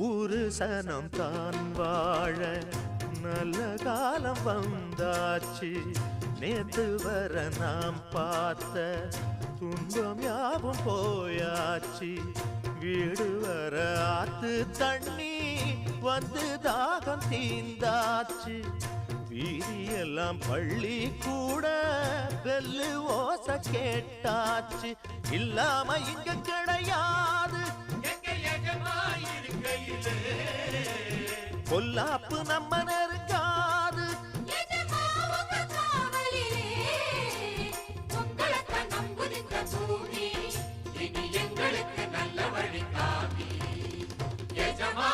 ஊரு சனம் தான் வாழ நல்ல காலம் வந்தாச்சு. நேத்து வர நாம் பார்த்த துன்பம் யாவும் போயாச்சு. வீடு வர ஆத்து தண்ணி வந்து தாகம் தீந்தாச்சு. வீதியெல்லாம் பள்ளி கூட பெல்லு ஓச கேட்டாச்சு. இல்லாம இங்க கிடையாது பொல்லாப்பு நம்ம நெருங்காது. எங்களுக்கு நல்ல வழி காமி எஜமா